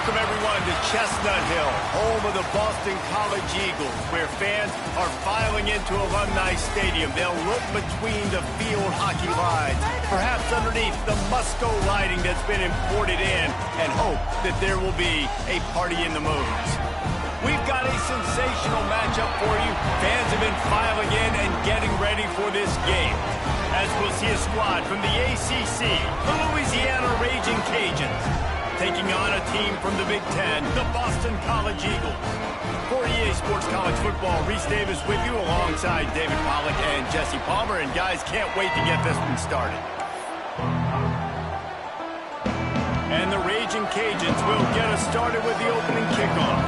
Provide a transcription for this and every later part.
Welcome, everyone, to Chestnut Hill, home of the Boston College Eagles, where fans are filing into Alumni Stadium. They'll look between the field hockey lines, perhaps underneath the Musco lighting that's been imported in, and hope that there will be a party in the moons. We've got a sensational matchup for you. Fans have been filing in and getting ready for this game, as we'll see a squad from the ACC, the Louisiana Ragin Cajuns, taking on a team from the Big Ten, the Boston College Eagles. For EA Sports College Football, Reese Davis with you alongside David Pollack and Jesse Palmer. And guys, can't wait to get this one started. And the Ragin Cajuns will get us started with the opening kickoff.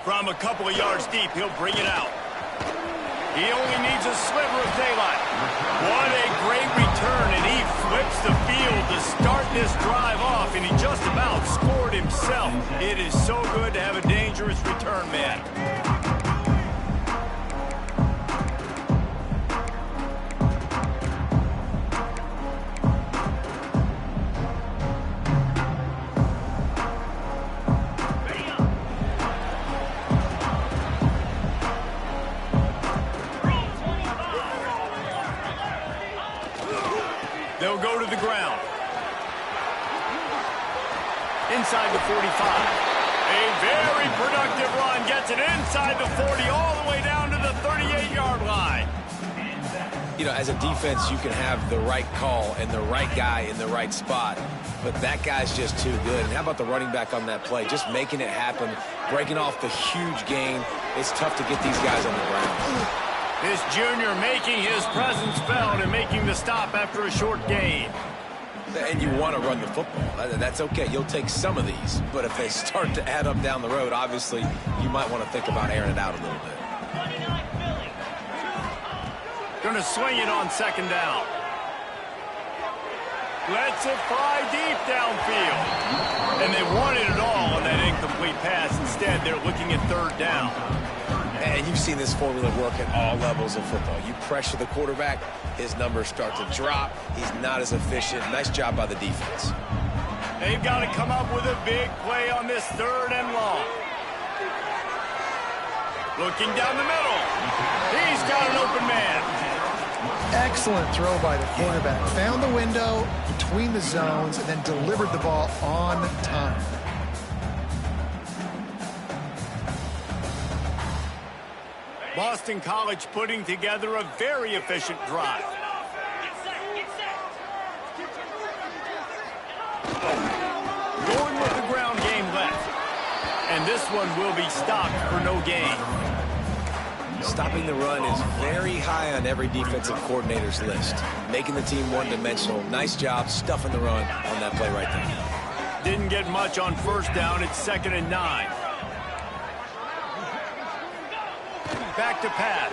From a couple of yards deep, he'll bring it out. He only needs a sliver of daylight. What a great return, and he flips the field to start this drive off, and he just about scored himself. It is so good to have a dangerous return man. They'll go to the ground. Inside the 45. A very productive run. Gets it inside the 40 all the way down to the 38-yard line. You know, as a defense, you can have the right call and the right guy in the right spot. But that guy's just too good. And how about the running back on that play? Just making it happen, breaking off the huge gain. It's tough to get these guys on the ground. This junior making his presence felt and making the stop after a short gain. And you want to run the football. That's okay. You'll take some of these. But if they start to add up down the road, obviously, you might want to think about airing it out a little bit. Going to swing it on second down. Lets it fly deep downfield. And they wanted it all on that incomplete pass. Instead, they're looking at third down. And you've seen this formula work at all levels of football. You pressure the quarterback, his numbers start to drop. He's not as efficient. Nice job by the defense. They've got to come up with a big play on this third and long. Looking down the middle. He's got an open man. Excellent throw by the quarterback. Found the window between the zones and then delivered the ball on time. Boston College putting together a very efficient drive. Going with the ground game left. And this one will be stopped for no gain. Stopping the run is very high on every defensive coordinator's list. Making the team one-dimensional. Nice job stuffing the run on that play right there. Didn't get much on first down. It's 2nd and 9. Back to pass.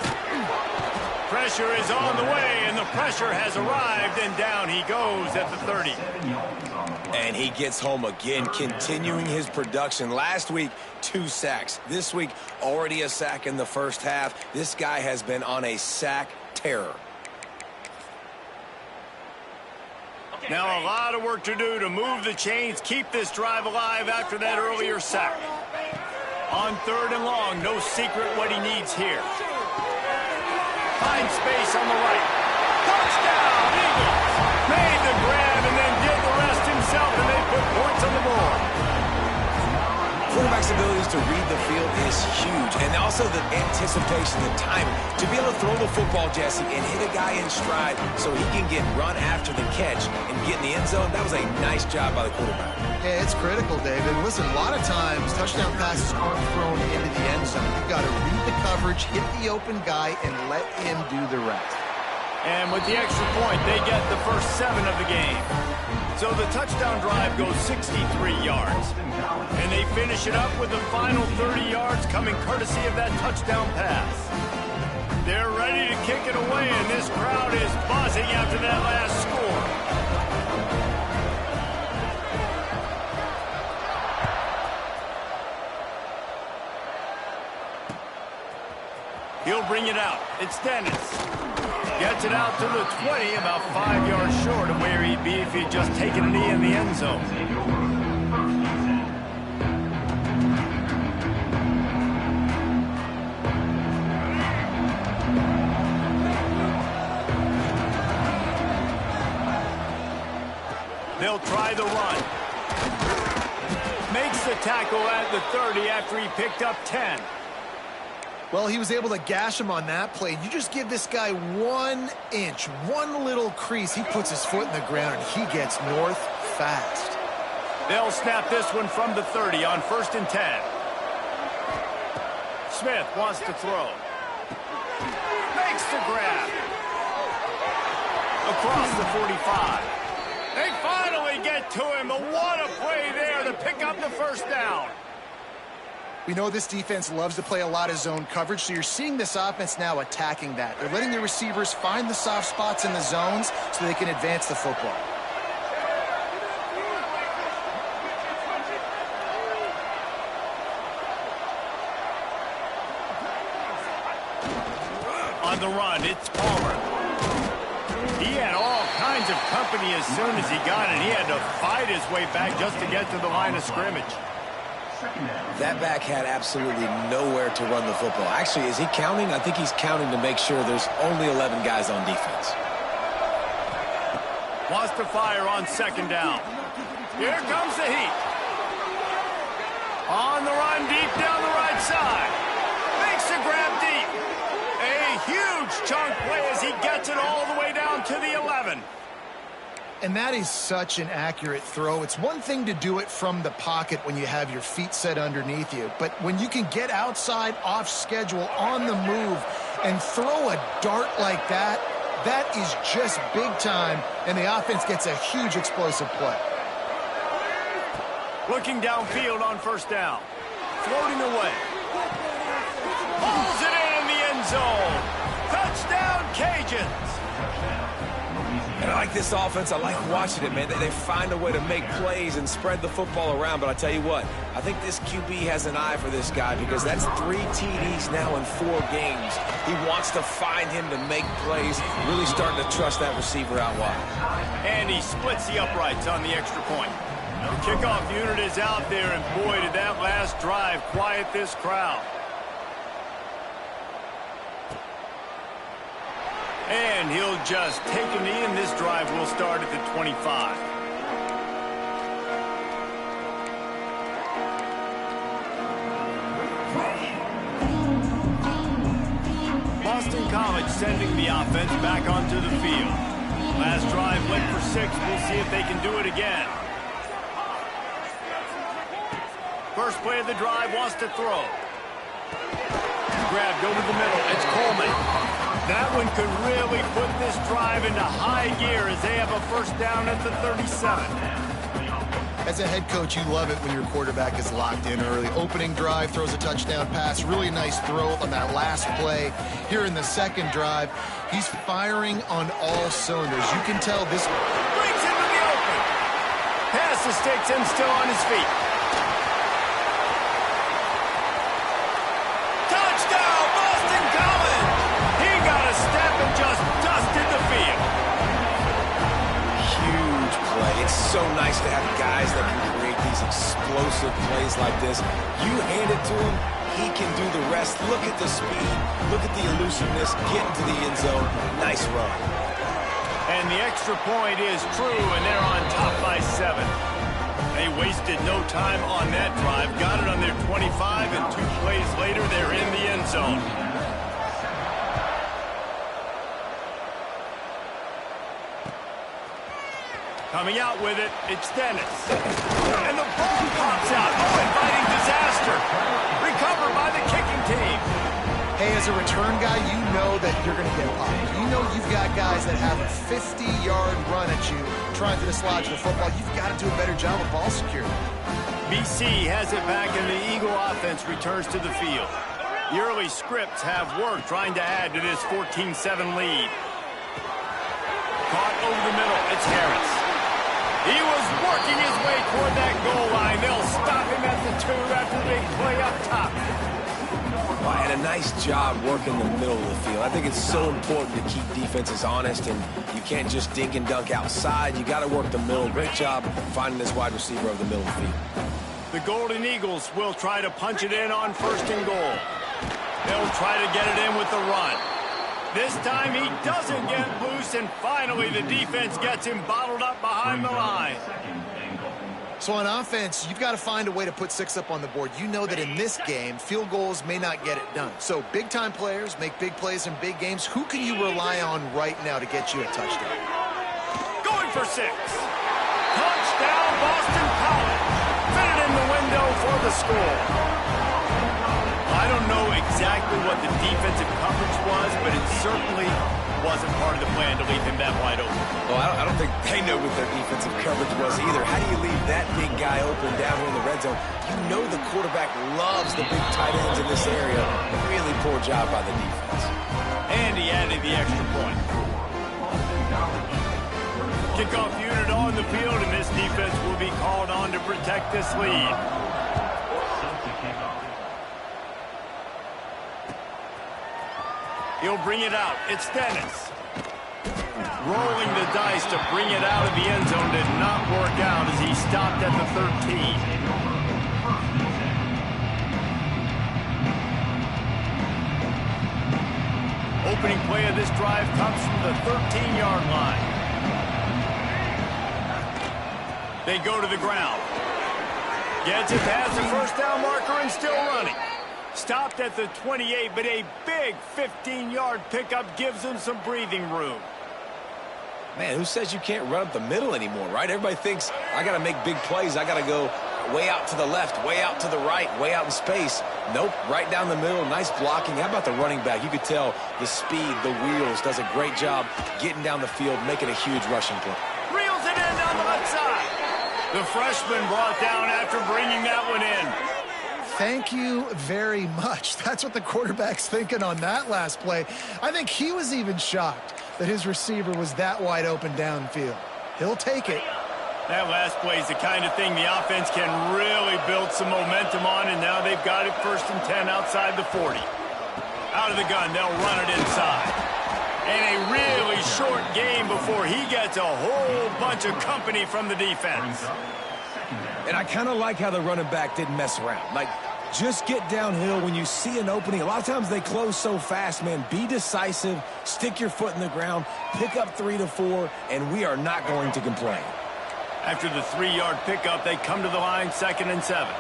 Pressure is on the way, and the pressure has arrived, and down he goes at the 30. And he gets home again, continuing his production. Last week, 2 sacks. This week, already a sack in the first half. This guy has been on a sack terror. Now a lot of work to do to move the chains, keep this drive alive after that earlier sack. On third and long, no secret what he needs here. Finds space on the right. Touchdown, Eagles! Made the grab and then did the rest himself, and they put points on the board. Quarterback's abilities to read the field is huge, and also the anticipation, the timing. To be able to throw the football, Jesse, and hit a guy in stride so he can get run after the catch and get in the end zone, that was a nice job by the quarterback. Yeah, it's critical, David. Listen, a lot of times touchdown passes aren't thrown into the end zone. You've got to read the coverage, hit the open guy, and let him do the rest. And with the extra point, they get the first 7 of the game. So the touchdown drive goes 63 yards. And they finish it up with the final 30 yards coming courtesy of that touchdown pass. They're ready to kick it away, and this crowd is buzzing after that last score. He'll bring it out. It's Dennis. Gets it out to the 20, about 5 yards short of where he'd be if he'd just taken a knee in the end zone. They'll try the run. Makes the tackle at the 30 after he picked up 10. Well, he was able to gash him on that play. You just give this guy 1 inch, one little crease. He puts his foot in the ground, and he gets north fast. They'll snap this one from the 30 on 1st and 10. Smith wants to throw. Makes the grab. Across the 45. They finally get to him. What a play there to pick up the first down. We know this defense loves to play a lot of zone coverage, so you're seeing this offense now attacking that. They're letting their receivers find the soft spots in the zones so they can advance the football. On the run, it's Palmer. He had all kinds of company as soon as he got it. He had to fight his way back just to get to the line of scrimmage. That back had absolutely nowhere to run the football. Actually, is he counting? I think he's counting to make sure there's only 11 guys on defense. Wants to fire on 2nd down. Here comes the heat. On the run, deep down the right side. Makes the grab deep. A huge chunk play as he gets it all the way down to the 11. And that is such an accurate throw. It's one thing to do it from the pocket when you have your feet set underneath you, but when you can get outside, off schedule, on the move, and throw a dart like that, that is just big time, and the offense gets a huge explosive play. Looking downfield on 1st down. Floating away. Pulls it in the end zone. Touchdown, Cajuns. And I like this offense. I like watching it, man. They find a way to make plays and spread the football around. But I tell you what, I think this QB has an eye for this guy because that's 3 TDs now in 4 games. He wants to find him to make plays, really starting to trust that receiver out wide. And he splits the uprights on the extra point. The kickoff unit is out there, and boy, did that last drive quiet this crowd. And he'll just take a knee, and this drive will start at the 25. Boston College sending the offense back onto the field. Last drive went for 6. We'll see if they can do it again. First play of the drive, wants to throw. Grabbed over the middle. It's Coleman. That one could really put this drive into high gear as they have a first down at the 37. As a head coach, you love it when your quarterback is locked in early. Opening drive, throws a touchdown pass. Really nice throw on that last play. Here in the 2nd drive, he's firing on all cylinders. You can tell this brings him to the open. Pass takes him still on his feet. Touchdown, Boston College! He got a step and just dusted the field. Huge play. It's so nice to have guys that can create these explosive plays like this. You hand it to him, he can do the rest. Look at the speed. Look at the elusiveness. Get into the end zone. Nice run. And the extra point is true, and they're on top by 7. They wasted no time on that drive. Got it on their 25, and 2 plays later, they're in the end zone. Coming out with it, it's Dennis. And the ball pops out. Oh, inviting disaster. Recovered by the kicking team. Hey, as a return guy, you know that you're going to get popped. You know you've got guys that have a 50-yard run at you trying to dislodge the football. You've got to do a better job of ball security. BC has it back, and the Eagle offense returns to the field. The early scripts have worked trying to add to this 14-7 lead. Caught over the middle. It's Harris. He was working his way toward that goal line. They'll stop him at the 2 after the big play up top. Well, And a nice job working the middle of the field. I think it's so important to keep defenses honest, and you can't just dink and dunk outside. You got to work the middle. Great job finding this wide receiver over the middle of the field. The Golden Eagles will try to punch it in on 1st and goal. They'll try to get it in with the run. This time he doesn't get loose, and finally the defense gets him bottled up behind the line. So on offense, you've got to find a way to put 6 up on the board. You know that in this game, field goals may not get it done. So big-time players make big plays in big games. Who can you rely on right now to get you a touchdown? Going for 6. Touchdown, Boston College. Fit it in the window for the score. I don't know exactly what the defensive coverage was, but it certainly wasn't part of the plan to leave him that wide open. Well, I don't think they know what their defensive coverage was either. How do you leave that big guy open down here in the red zone? You know the quarterback loves the big tight ends in this area. Really poor job by the defense. And he added the extra point. Kickoff unit on the field, and this defense will be called on to protect this lead. He'll bring it out. It's Dennis. Rolling the dice to bring it out of the end zone did not work out as he stopped at the 13. Opening play of this drive comes from the 13-yard line. They go to the ground. Gets it past the first down marker and still running. Stopped at the 28, but a big 15-yard pickup gives him some breathing room. Man, who says you can't run up the middle anymore, right? Everybody thinks, I got to make big plays. I got to go way out to the left, way out to the right, way out in space. Nope, right down the middle, nice blocking. How about the running back? You could tell the speed, the wheels, does a great job getting down the field, making a huge rushing play. Reels it in down the left side. The freshman brought down after bringing that one in. Thank you very much. That's what the quarterback's thinking on that last play. I think he was even shocked that his receiver was that wide open downfield. He'll take it. That last play is the kind of thing the offense can really build some momentum on, and now they've got it 1st and 10 outside the 40. Out of the gun, they'll run it inside. And a really short game before he gets a whole bunch of company from the defense. And I kind of like how the running back didn't mess around. Like, just get downhill when you see an opening. A lot of times they close so fast, man. Be decisive, stick your foot in the ground, pick up 3 to 4, and we are not going to complain. After the 3-yard pickup, they come to the line 2nd and 7.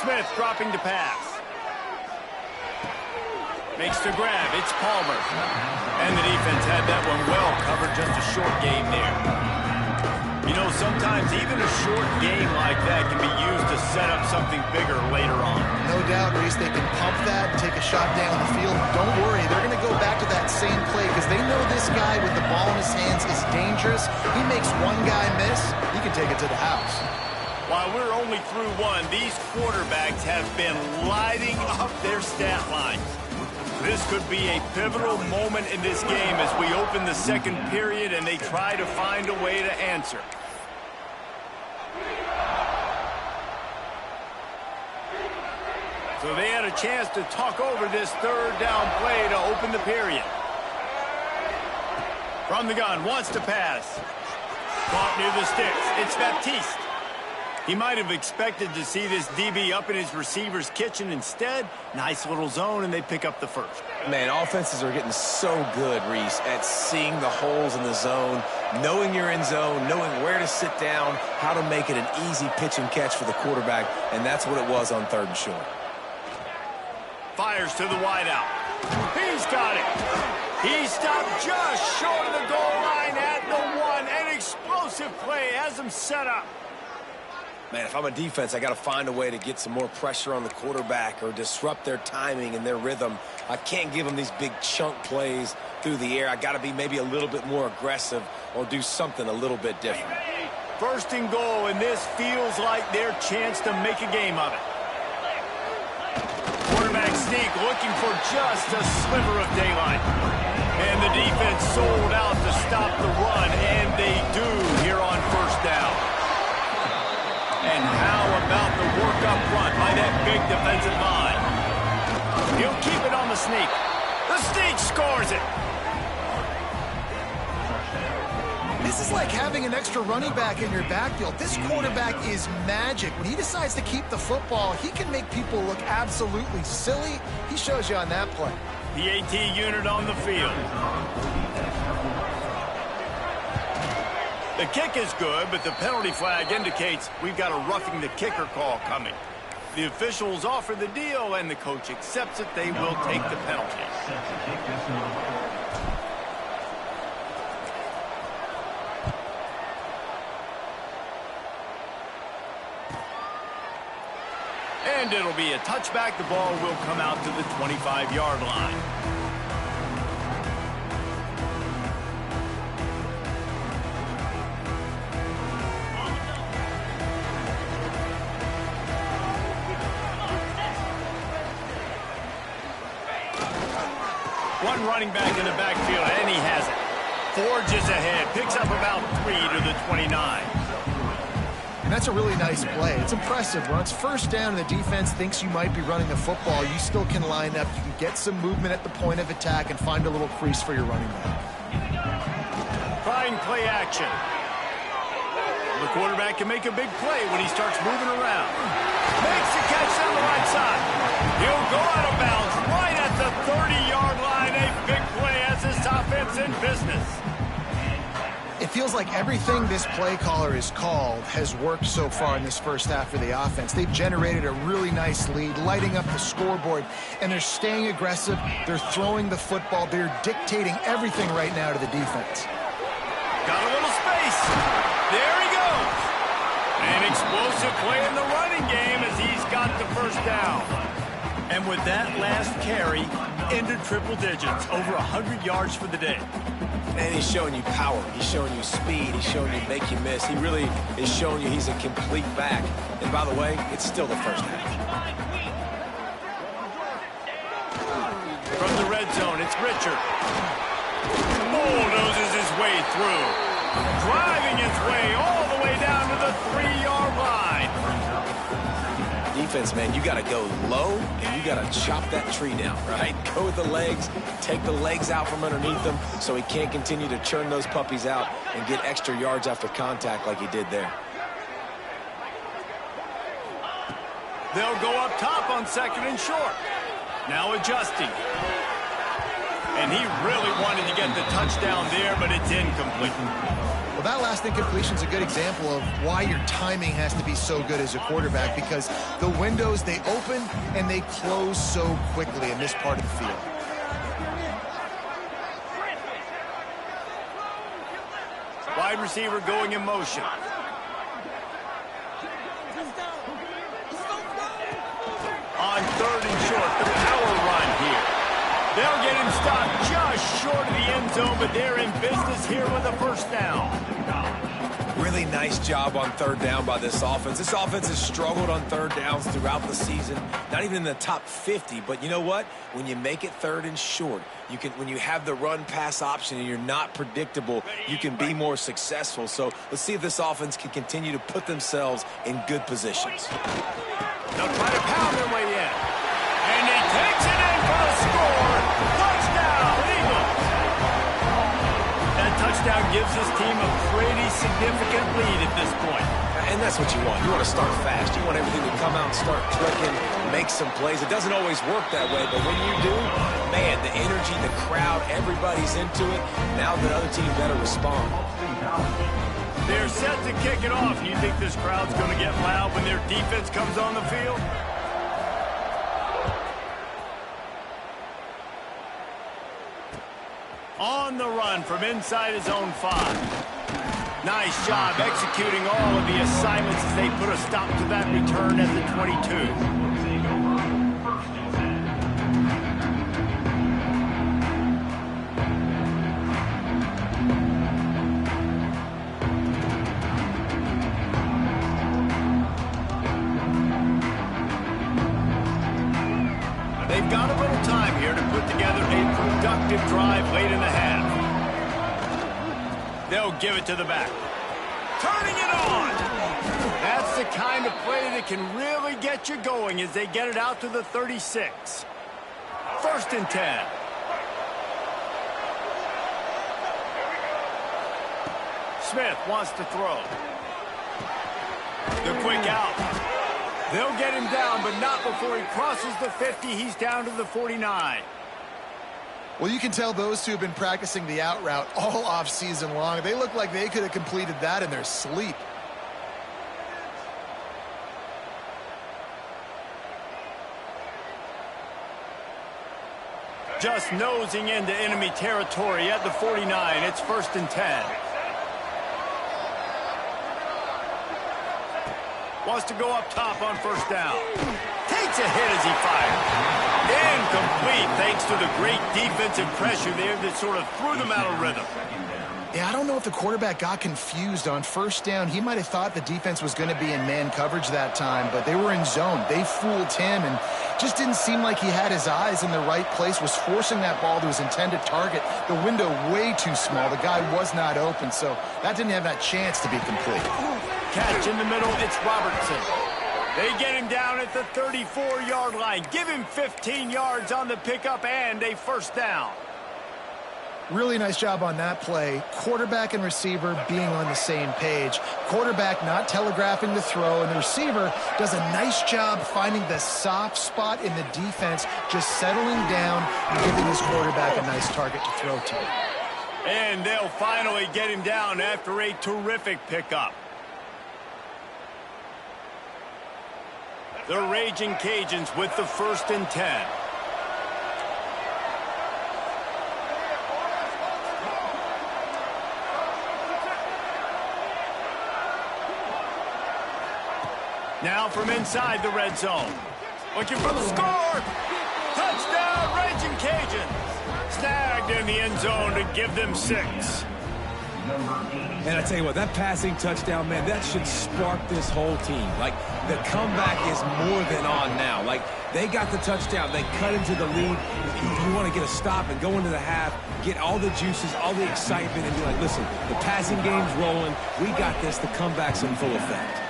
Smith dropping to pass. Makes the grab. It's Palmer. And the defense had that one well covered. Just a short game there. You know, sometimes even a short game like that can be used to set up something bigger later on. No doubt, Reese, they can pump that and take a shot down the field. Don't worry, they're going to go back to that same play because they know this guy with the ball in his hands is dangerous. He makes one guy miss, he can take it to the house. While we're only through one, these quarterbacks have been lighting up their stat lines. This could be a pivotal moment in this game as we open the 2nd period and they try to find a way to answer. So they had a chance to talk over this 3rd down play to open the period. From the gun, wants to pass. Caught near the sticks. It's Baptiste. He might have expected to see this DB up in his receiver's kitchen. Instead, nice little zone, and they pick up the 1st. Man, offenses are getting so good, Reese, at seeing the holes in the zone, knowing you're in zone, knowing where to sit down, how to make it an easy pitch and catch for the quarterback, and that's what it was on 3rd and short. Fires to the wideout. He's got it. He stopped just short of the goal line at the 1. An explosive play has him set up. Man, if I'm a defense, I got to find a way to get some more pressure on the quarterback or disrupt their timing and their rhythm. I can't give them these big chunk plays through the air. I got to be maybe a little bit more aggressive or do something a little bit different. 1st and goal, and this feels like their chance to make a game of it. Quarterback sneak looking for just a sliver of daylight. And the defense sold out to stop the run, and they do here on first down. And how about the work up front by that big defensive line? He'll keep it on the sneak. The sneak scores it. This is like having an extra running back in your backfield. This quarterback is magic. When he decides to keep the football, he can make people look absolutely silly. He shows you on that play. The AT unit on the field. The kick is good, but the penalty flag indicates we've got a roughing the kicker call coming. The officials offer the deal, and the coach accepts it. They will take the penalty. And it'll be a touchback. The ball will come out to the 25-yard line. One running back in the backfield, and he has it. Forges ahead, picks up about 3 to the 29. And that's a really nice play. It's impressive. When it's first down and the defense thinks you might be running the football, you still can line up. You can get some movement at the point of attack and find a little crease for your running back. Trying play action. The quarterback can make a big play when he starts moving around. Makes the catch on the right side. He'll go out of bounds right at the 30-yard line. A big play as this offense in business. It feels like everything this play caller has called has worked so far in this first half for the offense. They've generated a really nice lead, lighting up the scoreboard, and they're staying aggressive. They're throwing the football. They're dictating everything right now to the defense. Got a little space. There he goes. An explosive play in the running game as he's got the first down. And with that last carry, into triple digits, over 100 yards for the day. And he's showing you power. He's showing you speed. He's showing you make you miss. He really is showing you he's a complete back. And by the way, it's still the first half. From the red zone, it's Richard. Bulldozes his way through. Driving his way all the way down to the 3-yard line. Defense, man, you got to go low, and you got to chop that tree down, right? Go with the legs, take the legs out from underneath them so he can't continue to churn those puppies out and get extra yards after contact like he did there. They'll go up top on second and short. Now adjusting. And he really wanted to get the touchdown there, but it's incomplete. Well, that last incompletion is a good example of why your timing has to be so good as a quarterback, because the windows, they open and they close so quickly in this part of the field. Wide receiver going in motion. On third and short, the power run here. They'll get him stopped just short of the end zone, but they're in business here with a first down. Really nice job on third down by this offense. This offense has struggled on third downs throughout the season. Not even in the top 50, but you know what? When you make it third and short, you can, when you have the run-pass option and you're not predictable, you can be more successful. So let's see if this offense can continue to put themselves in good positions. They'll try to pound their way in. And he takes it in for the score. Touchdown, Eagles. That touchdown gives his team a pretty significant lead at this point. And that's what you want. You want to start fast. You want everything to come out and start clicking, make some plays. It doesn't always work that way, but when you do, man, the energy, the crowd, everybody's into it. Now the other team better respond. They're set to kick it off. You think this crowd's going to get loud when their defense comes on the field? On the run from inside his own 5. Nice job executing all of the assignments as they put a stop to that return at the 22. They've got a little time here to put together a productive drive late in the half. They'll give it to the back. Turning it on. That's the kind of play that can really get you going as they get it out to the 36. 1st and 10. Smith wants to throw. The quick out. They'll get him down, but not before he crosses the 50. He's down to the 49. Well, you can tell those two have been practicing the out route all off season long. They look like they could have completed that in their sleep. Just nosing into enemy territory at the 49. It's 1st and 10. Wants to go up top on 1st down. Takes a hit as he fires. Incomplete thanks to the great defensive pressure there that sort of threw them out of rhythm. Yeah, I don't know if the quarterback got confused on 1st down. He might have thought the defense was going to be in man coverage that time, but they were in zone. They fooled him and just didn't seem like he had his eyes in the right place, was forcing that ball to his intended target. The window way too small. The guy was not open, so that didn't have that chance to be complete. Catch in the middle, it's Robertson. They get him down at the 34-yard line. Give him 15 yards on the pickup and a 1st down. Really nice job on that play. Quarterback and receiver being on the same page. Quarterback not telegraphing the throw, and the receiver does a nice job finding the soft spot in the defense, just settling down and giving his quarterback a nice target to throw to. And they'll finally get him down after a terrific pickup. The Raging Cajuns with the 1st and 10. Now from inside the red zone. Looking for the score. Touchdown, Raging Cajuns. Snagged in the end zone to give them 6. And I tell you what, that passing touchdown, man, that should spark this whole team. Like, the comeback is more than on now. Like, they got the touchdown. They cut into the lead. You want to get a stop and go into the half, get all the juices, all the excitement, and be like, listen, the passing game's rolling. We got this. The comeback's in full effect.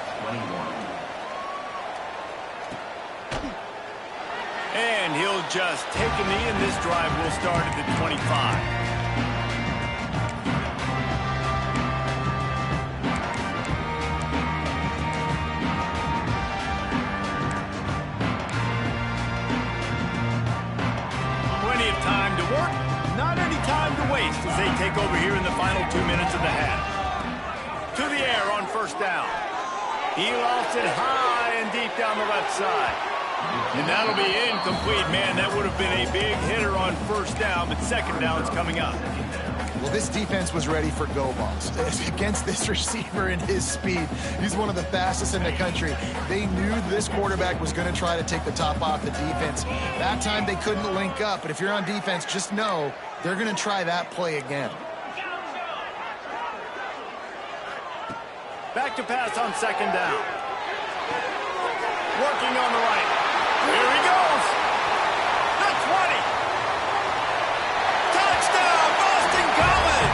And he'll just take a knee, and this drive will start at the 25. As they take over here in the final 2 minutes of the half. To the air on 1st down. He lost it high and deep down the left side. And that'll be incomplete. Man, that would have been a big hitter on 1st down, but 2nd down's coming up. Well, this defense was ready for go balls. Against this receiver and his speed, he's one of the fastest in the country. They knew this quarterback was going to try to take the top off the defense. That time they couldn't link up, but if you're on defense, just know they're going to try that play again. Back to pass on 2nd down. Working on the right. Here he goes. The 20. Touchdown, Boston College.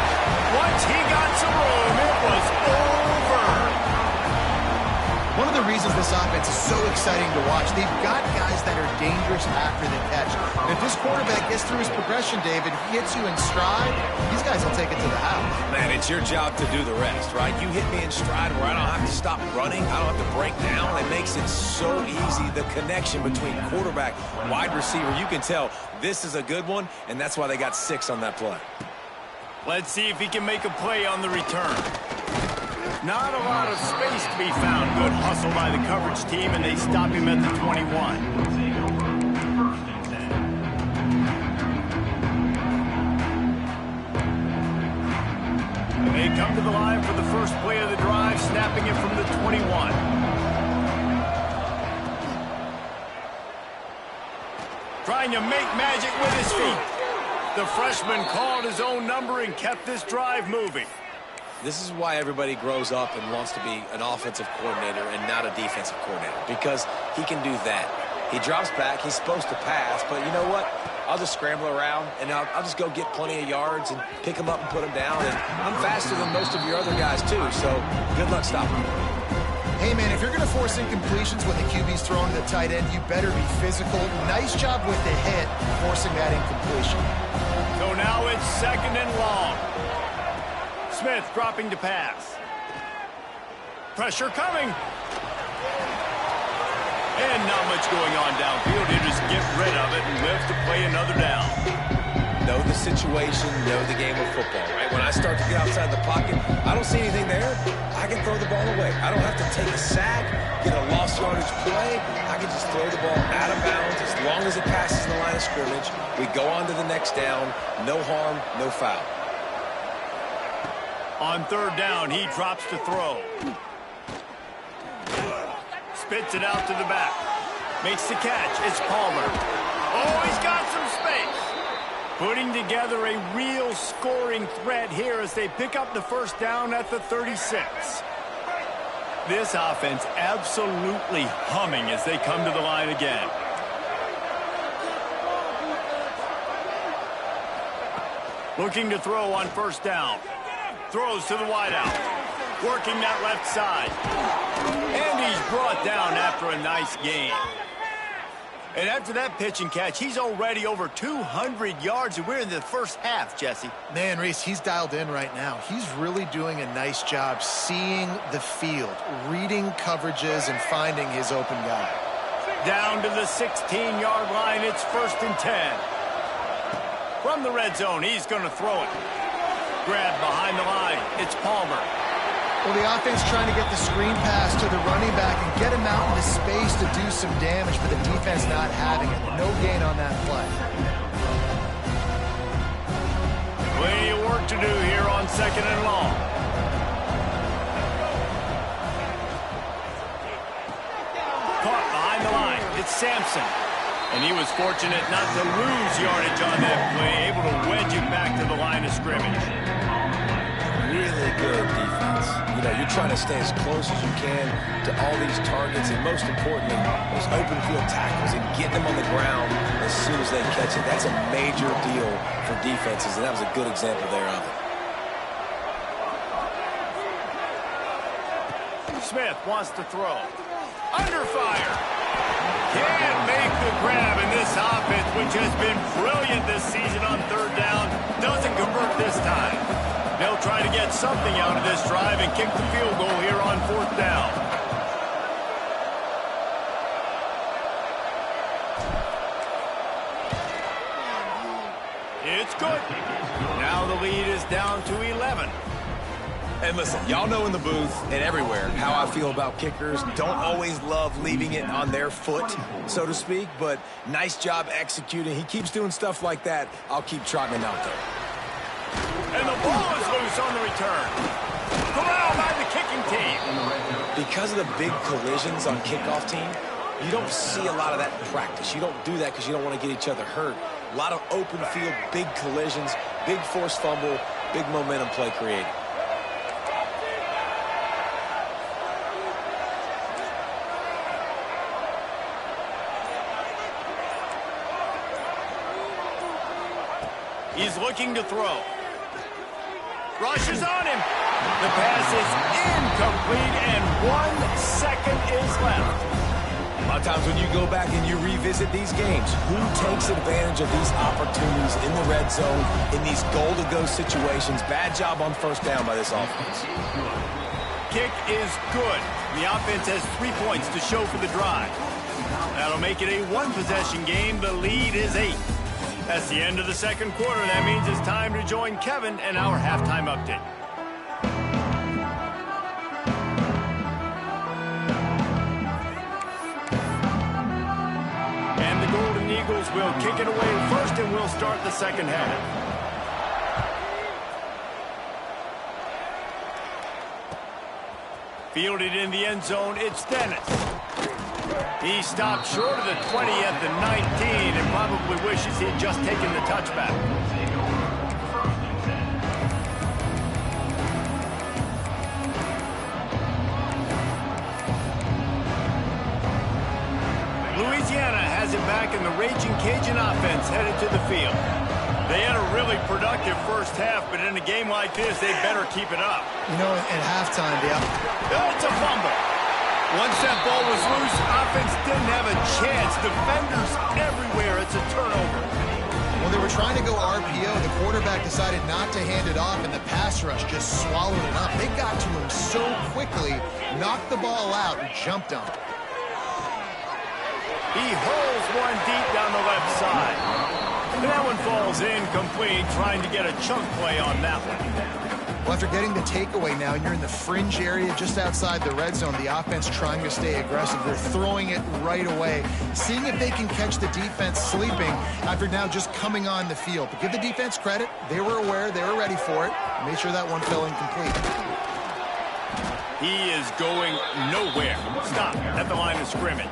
Once he got some room, it was over. One of the reasons this offense is so exciting to watch, they've got guys that are dangerous after the catch. And if this quarterback gets through his progression, David, he hits you in stride, these guys will take it to the house. Man, it's your job to do the rest, right? You hit me in stride where I don't have to stop running. I don't have to break down. It makes it so easy. The connection between quarterback, wide receiver, you can tell this is a good one, and that's why they got 6 on that play. Let's see if he can make a play on the return. Not a lot of space to be found. Good hustle by the coverage team, and they stop him at the 21. They come to the line for the first play of the drive, snapping it from the 21. Trying to make magic with his feet. The freshman called his own number and kept this drive moving. This is why everybody grows up and wants to be an offensive coordinator and not a defensive coordinator, because he can do that. He drops back. He's supposed to pass, but you know what? I'll just scramble around, and I'll just go get plenty of yards and pick them up and put them down. And I'm faster than most of your other guys, too, so good luck stopping me. Hey, man, if you're going to force incompletions when the QB's throwing to the tight end, you better be physical. Nice job with the hit, forcing that incompletion. So now it's 2nd and long. Smith dropping to pass. Pressure coming. And not much going on downfield. You just get rid of it and live to play another down. Know the situation, know the game of football, right? When I start to get outside the pocket, I don't see anything there. I can throw the ball away. I don't have to take a sack, get a lost yardage play. I can just throw the ball out of bounds as long as it passes the line of scrimmage. We go on to the next down. No harm, no foul. On 3rd down, he drops to throw. Spits it out to the back. Makes the catch. It's Palmer. Oh, he's got some space. Putting together a real scoring threat here as they pick up the 1st down at the 36. This offense absolutely humming as they come to the line again. Looking to throw on 1st down. Throws to the wideout. Working that left side. And he's brought down after a nice gain. And after that pitch and catch, he's already over 200 yards, and we're in the 1st half, Jesse. Man, Reese, he's dialed in right now. He's really doing a nice job seeing the field, reading coverages, and finding his open guy. Down to the 16-yard line, it's 1st and 10. From the red zone, he's going to throw it. Grab behind the line, it's Palmer. Well, the offense trying to get the screen pass to the running back and get him out into space to do some damage, but the defense not having it. No gain on that play. Plenty of work to do here on 2nd and long. Caught behind the line. It's Sampson. And he was fortunate not to lose yardage on that play, able to wedge it back to the line of scrimmage. Really good defense. You know, you're trying to stay as close as you can to all these targets, and most importantly, those open field tackles, and get them on the ground as soon as they catch it. That's a major deal for defenses, and that was a good example there of it. Smith wants to throw. Under fire. Can't make the grab, and this offense, which has been brilliant this season on 3rd down, doesn't convert this time. They'll try to get something out of this drive and kick the field goal here on 4th down. It's good. Now the lead is down to 11. And listen, y'all know in the booth and everywhere how I feel about kickers. Don't always love leaving it on their foot, so to speak, but nice job executing. He keeps doing stuff like that. I'll keep trotting him out there. And the ball is loose on the return. Corralled by the kicking team. Because of the big collisions on kickoff team, you don't see a lot of that in practice. You don't do that because you don't want to get each other hurt. A lot of open field, big collisions, big forced fumble, big momentum play created. He's looking to throw. Rushes on him. The pass is incomplete, and 1 second is left. A lot of times when you go back and you revisit these games, who takes advantage of these opportunities in the red zone, in these goal-to-go situations? Bad job on 1st down by this offense. Kick is good. The offense has 3 points to show for the drive. That'll make it a 1-possession game. The lead is 8. That's the end of the 2nd quarter. That means it's time to join Kevin and our halftime update. And the Golden Eagles will kick it away first, and we'll start the 2nd half. Fielded in the end zone, it's Dennis. He stopped short of the 20 at the 19 and probably wishes he had just taken the touchback. Louisiana has it back, and the Ragin' Cajun offense headed to the field. They had a really productive first half, but in a game like this, they better keep it up. You know, at halftime, It's a fumble. Once that ball was loose, offense didn't have a chance. Defenders everywhere. It's a turnover. When they were trying to go RPO, the quarterback decided not to hand it off, and the pass rush just swallowed it up. They got to him so quickly, knocked the ball out, and jumped on it. He holds one deep down the left side. And that one falls incomplete, trying to get a chunk play on that one. Well, after getting the takeaway now, you're in the fringe area just outside the red zone. The offense trying to stay aggressive. They're throwing it right away, seeing if they can catch the defense sleeping after now just coming on the field. But give the defense credit. They were aware. They were ready for it. Made sure that one fell incomplete. He is going nowhere. Stop at the line of scrimmage.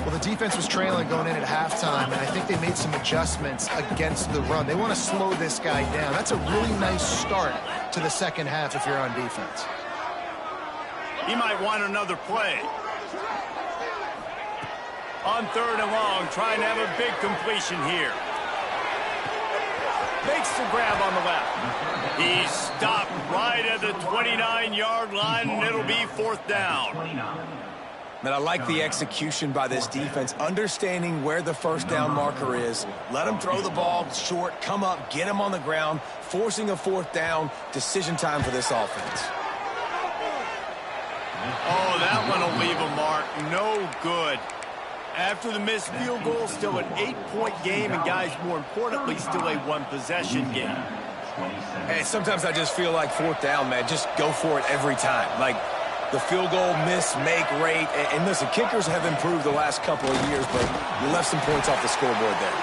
Well, the defense was trailing going in at halftime, and I think they made some adjustments against the run. They want to slow this guy down. That's a really nice start to the second half if you're on defense. He might want another play. On 3rd and long, trying to have a big completion here. Makes the grab on the left. He's stopped right at the 29-yard line, and it'll be 4th down. Man, I like the execution by this defense, understanding where the first down marker is. Let him throw the ball short, come up, get him on the ground, forcing a 4th down. Decision time for this offense. Oh, that one will leave a mark. No good. After the missed field goal, still an 8-point game, and guys, more importantly, still a 1-possession game. Hey, sometimes I just feel like 4th down, man. Just go for it every time. Like, the field goal miss, make rate. And listen, kickers have improved the last couple of years, but you left some points off the scoreboard there.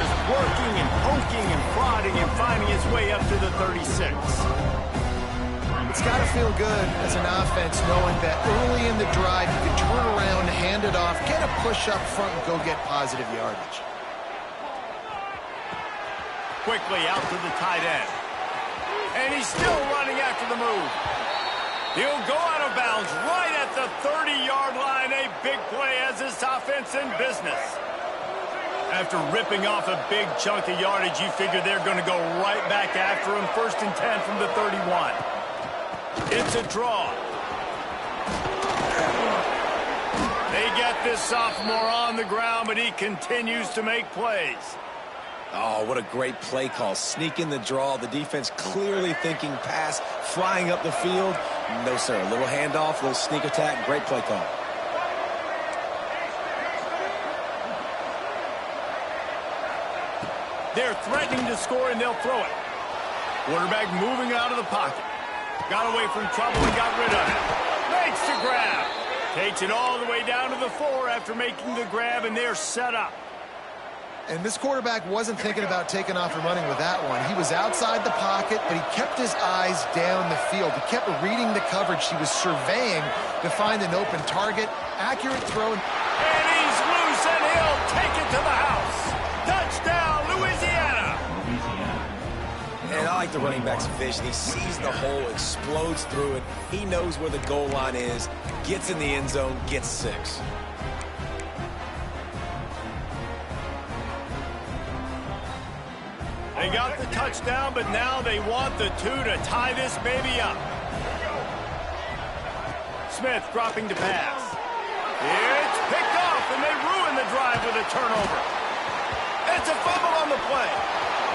Just working and poking and prodding and finding his way up to the 36. It's got to feel good as an offense knowing that early in the drive you can turn around, hand it off, get a push up front, and go get positive yardage. Quickly out to the tight end. And he's still running after the move. He'll go out of bounds right at the 30-yard line. A big play as this offense in business. After ripping off a big chunk of yardage, you figure they're going to go right back after him. 1st and 10 from the 31. It's a draw. They get this sophomore on the ground, but he continues to make plays. Oh, what a great play call. Sneaking the draw. The defense clearly thinking pass, flying up the field. No, sir. A little handoff, a little sneak attack. Great play call. They're threatening to score, and they'll throw it. Quarterback moving out of the pocket. Got away from trouble and got rid of it. Makes the grab. Takes it all the way down to the 4 after making the grab, and they're set up. And this quarterback wasn't thinking about taking off and running with that one. He was outside the pocket, but he kept his eyes down the field. He kept reading the coverage. He was surveying to find an open target. Accurate throw. And he's loose, and he'll take it to the house. Touchdown, Louisiana. And I like the running back's vision. He sees the hole, explodes through it. He knows where the goal line is, gets in the end zone, gets 6. They got the touchdown, but now they want the 2 to tie this baby up. Smith dropping to pass. It's picked off, and they ruin the drive with a turnover. It's a fumble on the play.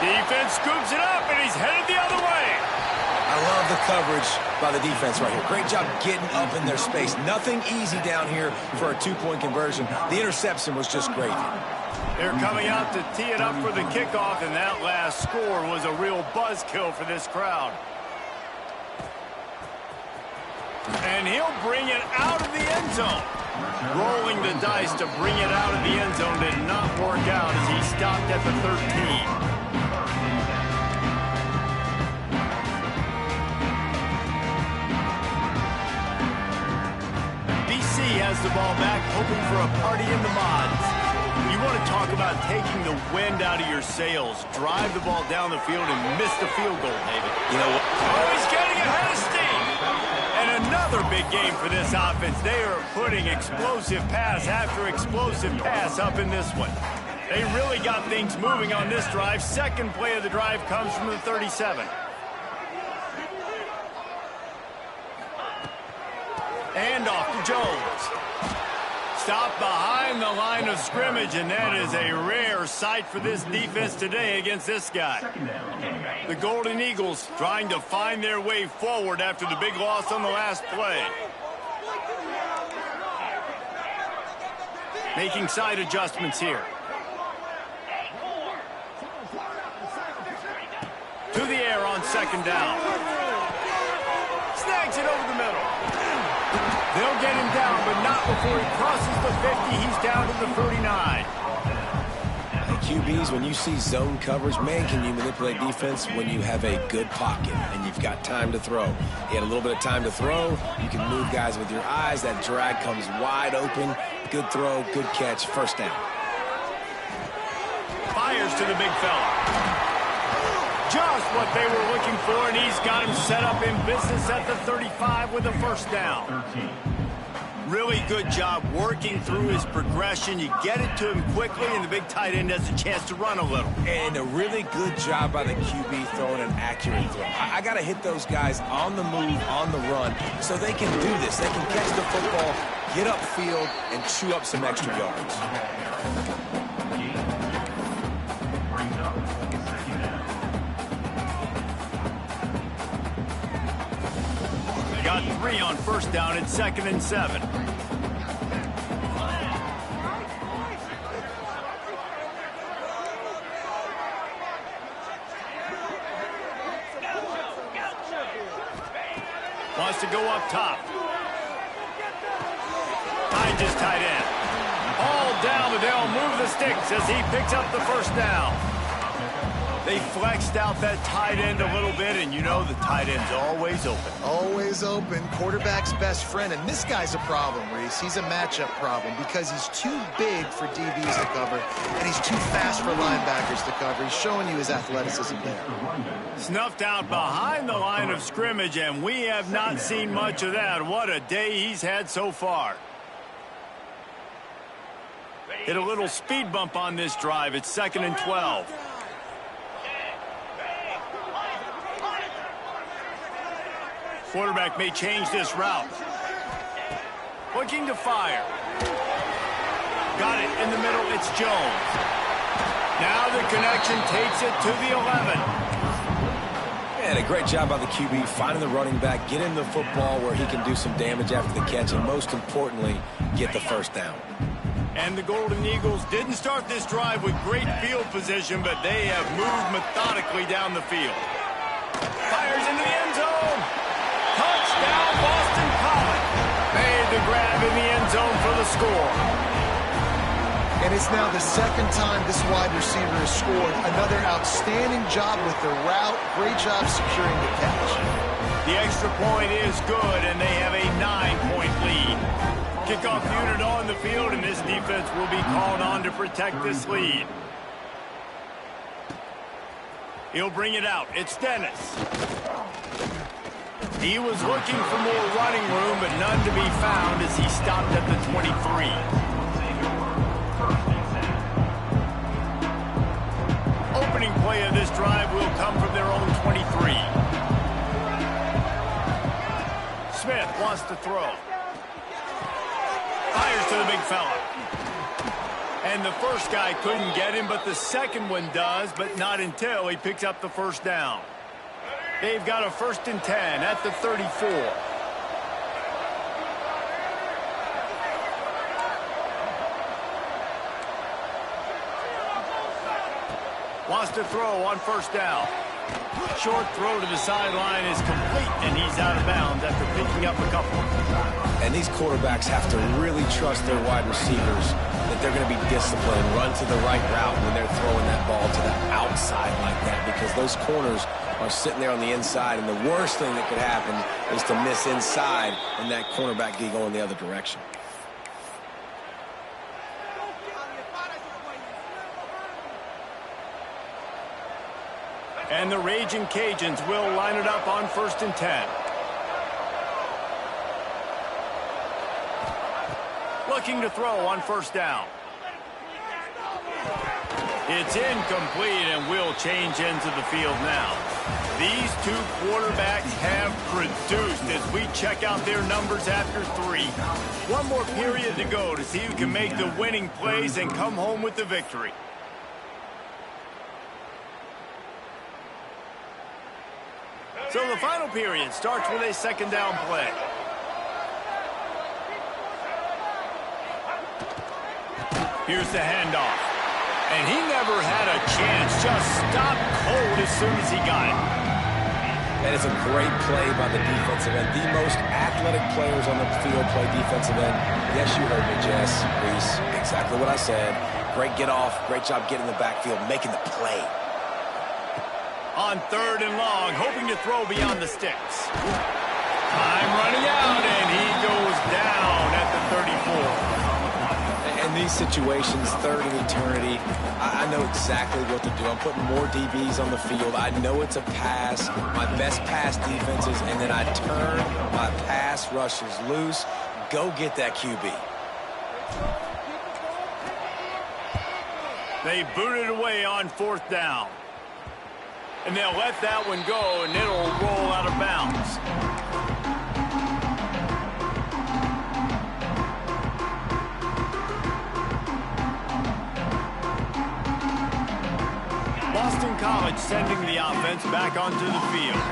Defense scoops it up, and he's headed the other way. I love the coverage by the defense right here. Great job getting up in their space. Nothing easy down here for a 2-point conversion. The interception was just great. They're coming out to tee it up for the kickoff, and that last score was a real buzzkill for this crowd. And he'll bring it out of the end zone. Rolling the dice to bring it out of the end zone did not work out as he stopped at the 13. Has the ball back, hoping for a party in the mods. You want to talk about taking the wind out of your sails. Drive the ball down the field and miss the field goal, David. You know what? Oh, he's getting ahead of steam. And enough Another big game for this offense. They are putting explosive pass after explosive pass up in this one. They really got things moving on this drive. Second play of the drive comes from the 37. And off to Jones. Stop behind the line of scrimmage, and that is a rare sight for this defense today against this guy. The Golden Eagles trying to find their way forward after the big loss on the last play. Making side adjustments here. To the air on second down. Snags it over the middle. They'll get him down, but not before he crosses the 50. He's down to the 39. QBs, when you see zone coverage, man, can you manipulate defense when you have a good pocket and you've got time to throw. He had a little bit of time to throw. You can move guys with your eyes. That drag comes wide open. Good throw, good catch, first down. Fires to the big fella. Just what they were looking for, and he's got him set up in business at the 35 with a first down. Really good job working through his progression. You get it to him quickly, and the big tight end has a chance to run a little. And a really good job by the QB throwing an accurate throw. I got to hit those guys on the move, on the run, so they can do this. They can catch the football, get upfield, and chew up some extra yards. Got 3 on first down at 2nd and 7. Wants to go up top. Finds his tight end. All down, but they'll move the sticks as he picks up the first down. They flexed out that tight end a little bit, and you know the tight end's always open. Always open. Quarterback's best friend. And this guy's a problem, Reese. He's a matchup problem because he's too big for DBs to cover, and he's too fast for linebackers to cover. He's showing you his athleticism there. Snuffed out behind the line of scrimmage, and we have not seen much of that. What a day he's had so far. Hit a little speed bump on this drive. It's 2nd and 12. Quarterback may change this route. Looking to fire. Got it in the middle. It's Jones. Now the connection takes it to the 11. And a great job by the QB finding the running back, get him the football where he can do some damage after the catch, and most importantly, get the first down. And the Golden Eagles didn't start this drive with great field position, but they have moved methodically down the field. Fires into the end zone. Touchdown, Boston College. Made the grab in the end zone for the score. And it's now the second time this wide receiver has scored. Another outstanding job with the route. Great job securing the catch. The extra point is good, and they have a 9-point lead. Kickoff unit on the field, and this defense will be called on to protect this lead. He'll bring it out. It's Dennis. He was looking for more running room, but none to be found as he stopped at the 23. Opening play of this drive will come from their own 23. Smith wants to throw. Fires to the big fella. And the first guy couldn't get him, but the second one does, but not until he picks up the first down. They've got a 1st and 10 at the 34. Wants to throw on first down. Short throw to the sideline is complete, and he's out of bounds after picking up a couple. And these quarterbacks have to really trust their wide receivers that they're going to be disciplined, run to the right route when they're throwing that ball to the outside like that, because those corners are sitting there on the inside, and the worst thing that could happen is to miss inside and that cornerback get going the other direction. And the Ragin' Cajuns will line it up on 1st and 10. Looking to throw on first down. It's incomplete, and we'll change ends of the field now. These two quarterbacks have produced as we check out their numbers after 3. One more period to go to see who can make the winning plays and come home with the victory. So the final period starts with a second down play. Here's the handoff. And he never had a chance. Just stopped cold as soon as he got it. And it's a great play by the defensive end. The most athletic players on the field play defensive end. Yes, you heard me, Jess, Reese. Exactly what I said. Great get off. Great job getting in the backfield, making the play. On third and long, hoping to throw beyond the sticks. Time running out, and he goes down at the 34. In these situations, third and eternity, I know exactly what to do. I'm putting more DBs on the field. I know it's a pass, my best pass defenses, and then I turn my pass rushes loose. Go get that QB. They boot it away on fourth down. And they'll let that one go, and it'll roll out of bounds. College sending the offense back onto the field.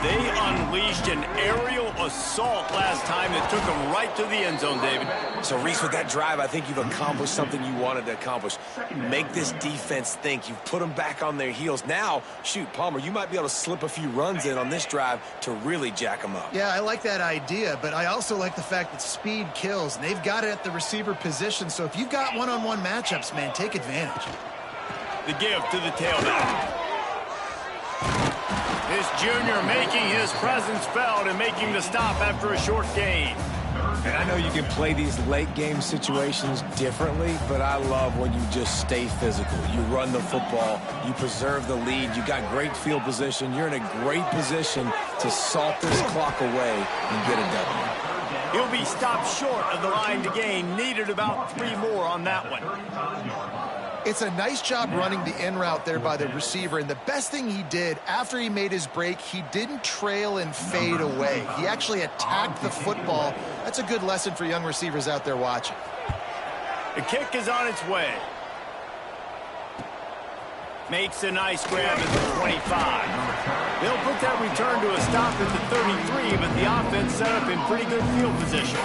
They unleashed an aerial assault last time that took them right to the end zone, David. So, Reese, with that drive, I think you've accomplished something you wanted to accomplish. Make this defense think. You've put them back on their heels. Now, shoot, Palmer, you might be able to slip a few runs in on this drive to really jack them up. Yeah, I like that idea, but I also like the fact that speed kills, and they've got it at the receiver position. So if you've got one-on-one matchups, man, take advantage. The give to the tailback. This junior making his presence felt and making the stop after a short gain. And I know you can play these late game situations differently, but I love when you just stay physical. You run the football, you preserve the lead, you got great field position, you're in a great position to salt this clock away and get a W. He'll be stopped short of the line to gain. Needed about 3 more on that one. It's a nice job running the in route there by the receiver, and the best thing he did after he made his break, he didn't trail and fade away. He actually attacked the football. That's a good lesson for young receivers out there watching. The kick is on its way. Makes a nice grab at the 25. They'll put that return to a stop at the 33, but the offense set up in pretty good field position.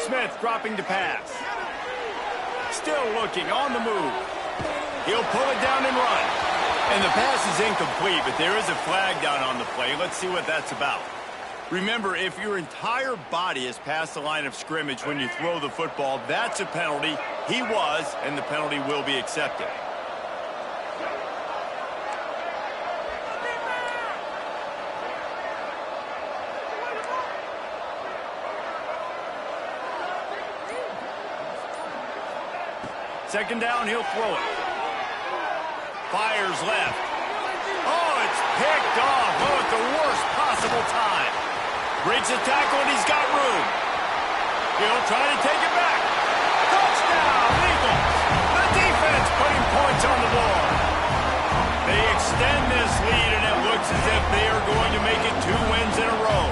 Smith dropping to pass. Still looking on the move. He'll pull it down and run. And the pass is incomplete, but there is a flag down on the play. Let's see what that's about. Remember, if your entire body is past the line of scrimmage when you throw the football, that's a penalty. He was, and the penalty will be accepted. Second down, he'll throw it. Fires left. Oh, it's picked off. Oh, at the worst possible time. Breaks a tackle, and he's got room. He'll try to take it back. Touchdown, Eagles. The defense putting points on the board. They extend this lead, and it looks as if they are going to make it 2 wins in a row.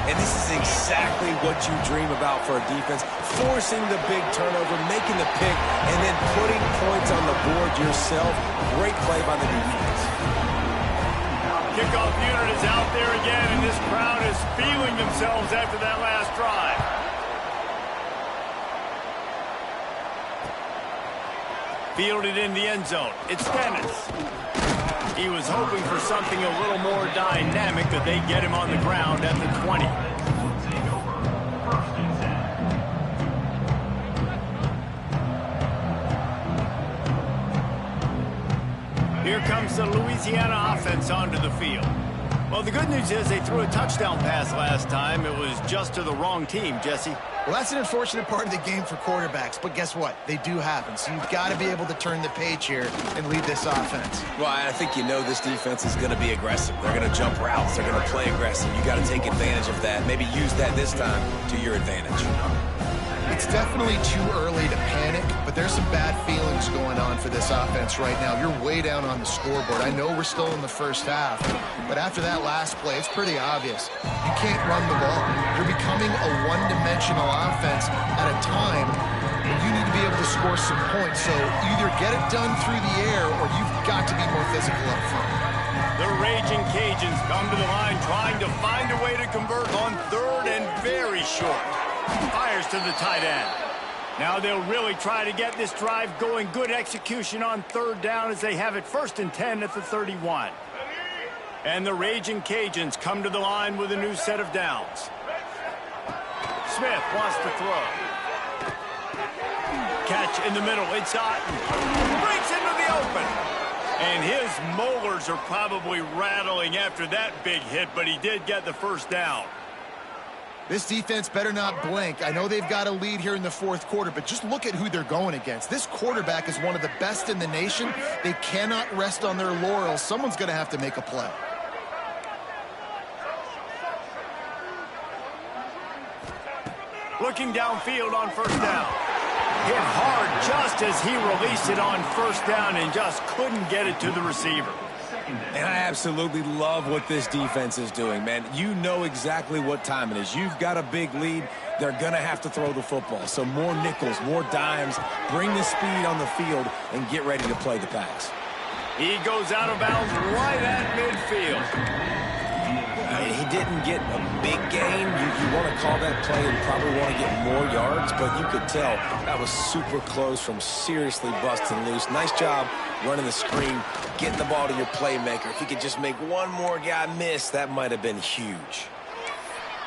And this is exactly what you dream about for a defense, forcing the big turnover, making the pick, and then putting points on the board yourself. Great play by the defense. Kickoff unit is out there again, and this crowd is feeling themselves after that last drive. Fielded in the end zone. It's Dennis. He was hoping for something a little more dynamic, but they get him on the ground at the 20. Here comes the Louisiana offense onto the field. Well, the good news is they threw a touchdown pass last time. It was just to the wrong team, Jesse. Well, that's an unfortunate part of the game for quarterbacks, but guess what? They do happen, so you've got to be able to turn the page here and lead this offense. Well, I think you know this defense is going to be aggressive. They're going to jump routes. They're going to play aggressive. You got to take advantage of that. Maybe use that this time to your advantage. It's definitely too early to panic, but there's some bad feelings going on for this offense right now. You're way down on the scoreboard. I know we're still in the first half, but after that last play, it's pretty obvious. You can't run the ball. You're becoming a one-dimensional offense at a time when you need to be able to score some points. So either get it done through the air or you've got to be more physical up front. The Ragin' Cajuns come to the line trying to find a way to convert on third and very short. Fires to the tight end. Now they'll really try to get this drive going. Good execution on third down as they have it 1st and 10 at the 31. And the Ragin' Cajuns come to the line with a new set of downs. Smith wants to throw. Catch in the middle. It's Otten. Breaks into the open. And his molars are probably rattling after that big hit, but he did get the first down. This defense better not blink. I know they've got a lead here in the fourth quarter, but just look at who they're going against. This quarterback is one of the best in the nation. They cannot rest on their laurels. Someone's going to have to make a play. Looking downfield on first down. Hit hard just as he released it on first down and just couldn't get it to the receiver. And I absolutely love what this defense is doing, man. You know exactly what time it is. You've got a big lead. They're going to have to throw the football. So more nickels, more dimes. Bring the speed on the field and get ready to play the pass. He goes out of bounds right at midfield. He didn't get a big gain. You want to call that play and probably want to get more yards, but you could tell that was super close from seriously busting loose. Nice job running the screen, getting the ball to your playmaker. If he could just make one more guy miss, that might have been huge.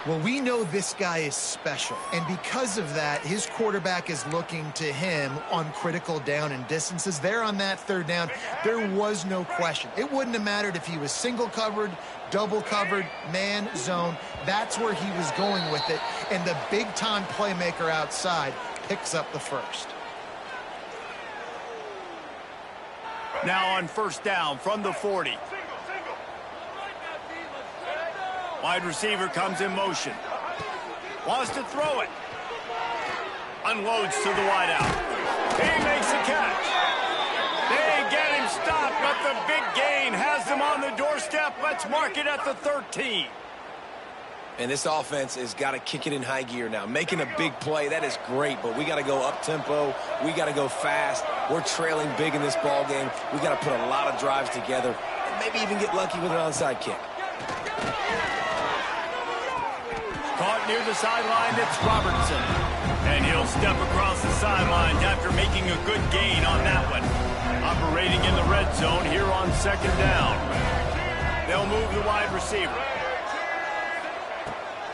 Well, we know this guy is special, and because of that, his quarterback is looking to him on critical down and distances. There on that third down, there was no question. It wouldn't have mattered if he was single covered, double covered, man, zone. That's where he was going with it, and the big-time playmaker outside picks up the first. Now on first down from the 40. Wide receiver comes in motion. Wants to throw it. Unloads to the wideout. He makes a catch. They get him stopped, but the big gain has them on the doorstep. Let's mark it at the 13. And this offense has got to kick it in high gear now. Making a big play, that is great, but we got to go up-tempo. We got to go fast. We're trailing big in this ball game. We got to put a lot of drives together and maybe even get lucky with an onside kick. Caught near the sideline, it's Robertson. And he'll step across the sidelines after making a good gain on that one. Operating in the red zone here on second down. They'll move the wide receiver.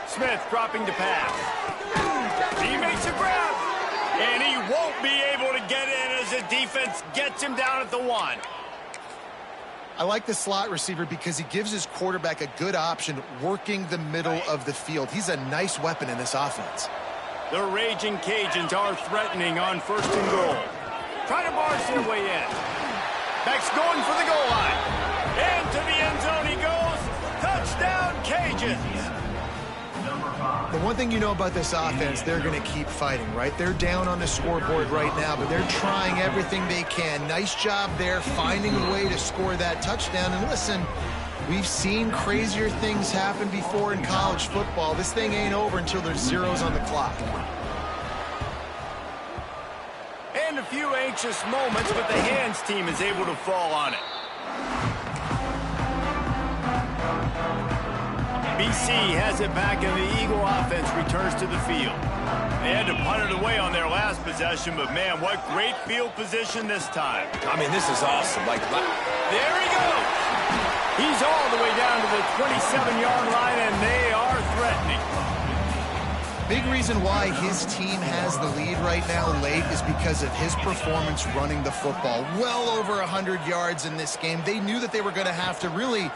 Smith dropping to pass. He makes a grab. And he won't be able to get in as the defense gets him down at the 1. I like the slot receiver because he gives his quarterback a good option working the middle of the field. He's a nice weapon in this offense. The Ragin' Cajuns are threatening on first and goal. Try to barge their way in. Beck's going for the goal line. Into the end zone he goes. Touchdown, Cajuns. The one thing you know about this offense, they're going to keep fighting, right? They're down on the scoreboard right now, but they're trying everything they can. Nice job there, finding a way to score that touchdown. And listen, we've seen crazier things happen before in college football. This thing ain't over until there's zeros on the clock. And a few anxious moments, but the hands team is able to fall on it. BC has it back, and the Eagle offense returns to the field. They had to punt it away on their last possession, but man, what great field position this time. I mean, this is awesome. There he goes. He's all the way down to the 27-yard line, and they are threatening. Big reason why his team has the lead right now late is because of his performance running the football. Well over 100 yards in this game. They knew that they were going to have to really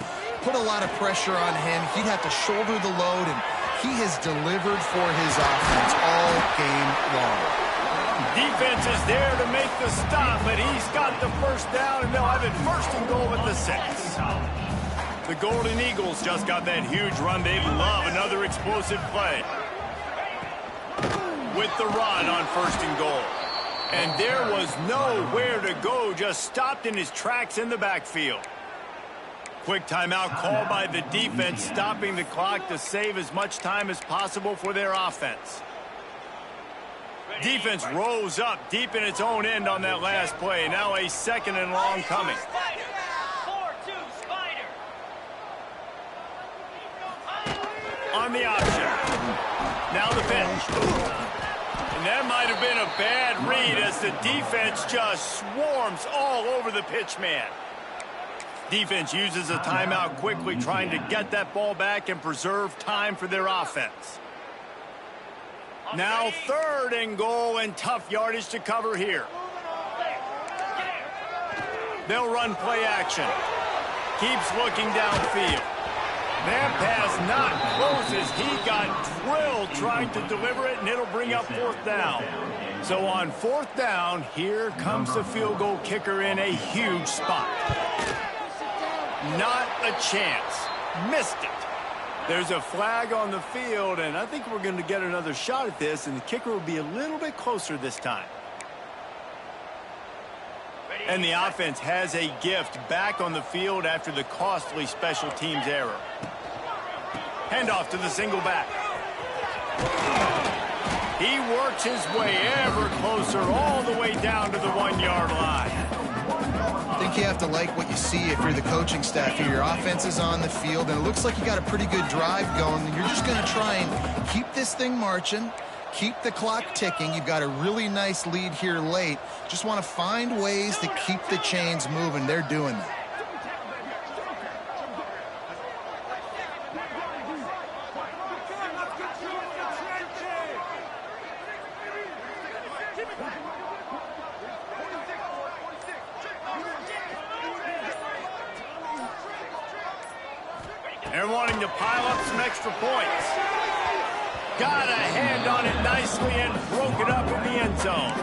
put a lot of pressure on him. He'd have to shoulder the load, and he has delivered for his offense all game long. Defense is there to make the stop, but he's got the first down, and they'll have it 1st and goal at the 6. The Golden Eagles just got that huge run. They love another explosive play. With the run on 1st and goal. And there was nowhere to go, just stopped in his tracks in the backfield. Quick timeout called by the defense, stopping the clock to save as much time as possible for their offense. Defense rose up deep in its own end on that last play. Now a 2nd and long coming. On the option. Now the pitch. And that might have been a bad read as the defense just swarms all over the pitch man. Defense uses a timeout quickly, trying to get that ball back and preserve time for their offense. Now 3rd and goal, and tough yardage to cover here. They'll run play action. Keeps looking downfield. That pass not close as he got drilled trying to deliver it, and it'll bring up 4th down. So on 4th down, here comes the field goal kicker in a huge spot. Not a chance. Missed it. There's a flag on the field, and I think we're going to get another shot at this, and the kicker will be a little bit closer this time. And the offense has a gift back on the field after the costly special teams error. Handoff to the single back. He works his way ever closer all the way down to the 1-yard line. I think you have to like what you see if you're the coaching staff here. Your offense is on the field, and it looks like you got a pretty good drive going, and you're just going to try and keep this thing marching, keep the clock ticking. You've got a really nice lead here late. Just want to find ways to keep the chains moving. They're doing that. They're wanting to pile up some extra points. Got a hand on it nicely and broke it up in the end zone.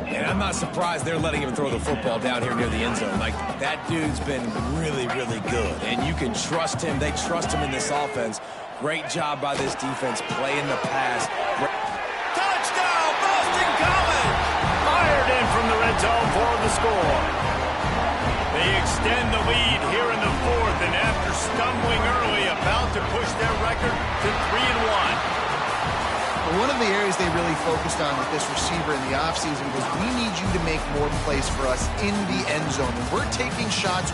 And I'm not surprised they're letting him throw the football down here near the end zone. Like, that dude's been really, really good. And you can trust him. They trust him in this offense. Great job by this defense playing the pass. Touchdown, Boston College! Fired in from the red zone for the score. They extend the lead here in the 4th, and after stumbling early, about to push their record to 3-1. One of the areas they really focused on with this receiver in the offseason was, we need you to make more plays for us in the end zone. And we're taking shots